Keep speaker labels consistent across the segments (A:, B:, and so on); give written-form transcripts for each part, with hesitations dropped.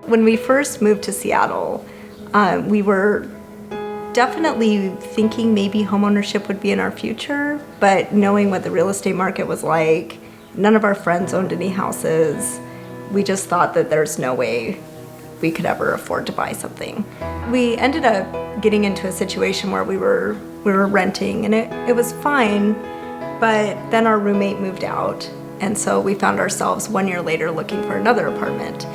A: When we first moved to Seattle, we were definitely thinking maybe homeownership would be in our future, but knowing what the real estate market was like, none of our friends owned any houses. We just thought that there's no way we could ever afford to buy something. We ended up getting into a situation where we were renting, and it was fine, but then our roommate moved out, and so we found ourselves 1 year later looking for another apartment.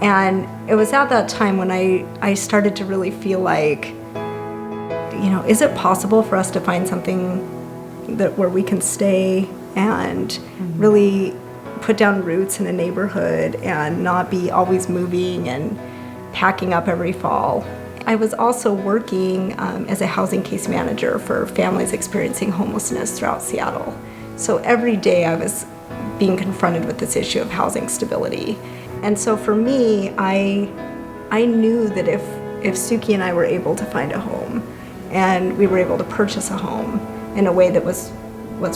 A: And it was at that time when I started to really feel like, is it possible for us to find something where we can stay and really put down roots in a neighborhood and not be always moving and packing up every fall? I was also working as a housing case manager for families experiencing homelessness throughout Seattle. So every day I was being confronted with this issue of housing stability. And so for me, I knew that if Sukhi and I were able to find a home and we were able to purchase a home in a way that was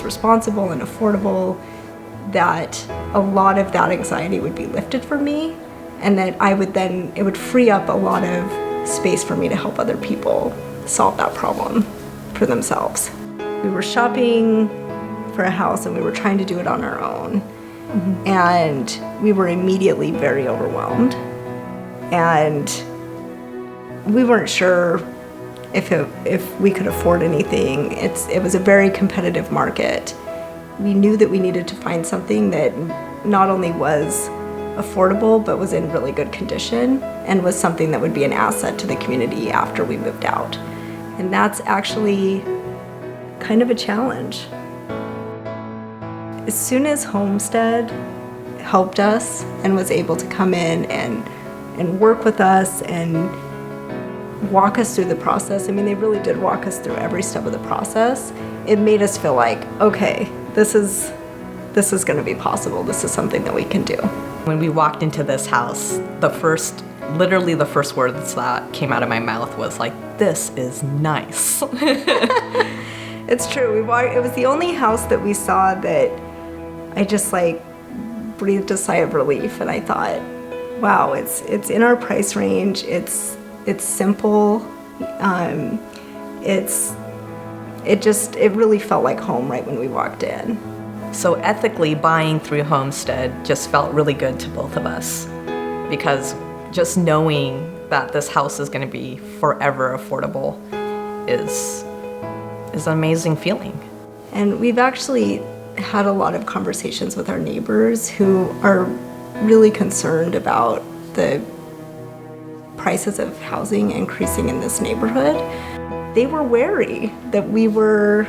A: responsible and affordable, that a lot of that anxiety would be lifted from me, and that it would free up a lot of space for me to help other people solve that problem for themselves. We were shopping for a house and we were trying to do it on our own. And we were immediately very overwhelmed, and we weren't sure if we could afford anything. It was a very competitive market. We knew that we needed to find something that not only was affordable but was in really good condition and was something that would be an asset to the community after we moved out. And that's actually kind of a challenge. As soon as Homestead helped us and was able to come in and work with us and walk us through the process, they really did walk us through every step of the process, it made us feel like, okay, this is going to be possible. This is something that we can do.
B: When we walked into this house, literally the first words that came out of my mouth was like, this is nice.
A: It's true. It was the only house that we saw that I just breathed a sigh of relief, and I thought, wow, it's in our price range. It's simple. It really felt like home right when we walked in.
B: So ethically, buying through Homestead just felt really good to both of us, because just knowing that this house is going to be forever affordable is an amazing feeling.
A: And we've actually had a lot of conversations with our neighbors who are really concerned about the prices of housing increasing in this neighborhood. They were wary that we were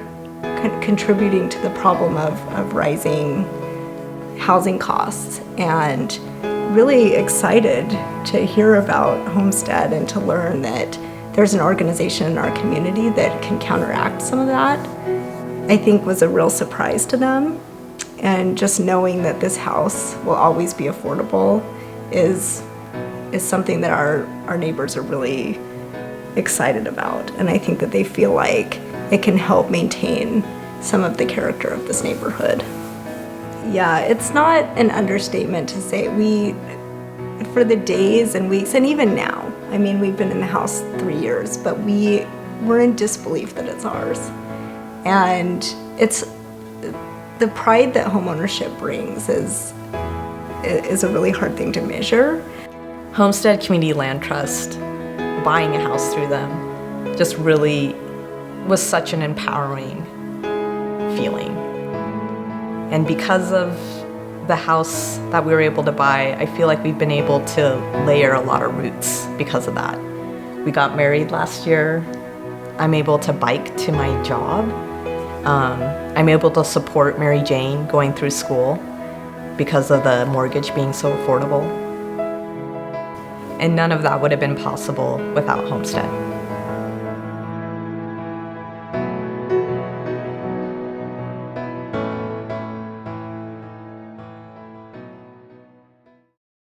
A: contributing to the problem of rising housing costs, and really excited to hear about Homestead and to learn that there's an organization in our community that can counteract some of that. I think was a real surprise to them. And just knowing that this house will always be affordable is something that our neighbors are really excited about. And I think that they feel like it can help maintain some of the character of this neighborhood. Yeah, it's not an understatement to say for the days and weeks, and even now, we've been in the house 3 years, but we're in disbelief that it's ours. And it's the pride that homeownership brings is a really hard thing to measure.
B: Homestead Community Land Trust, buying a house through them, just really was such an empowering feeling. And because of the house that we were able to buy, I feel like we've been able to layer a lot of roots because of that. We got married last year. I'm able to bike to my job. I'm able to support Mary-Jayne going through school because of the mortgage being so affordable. And none of that would have been possible without Homestead.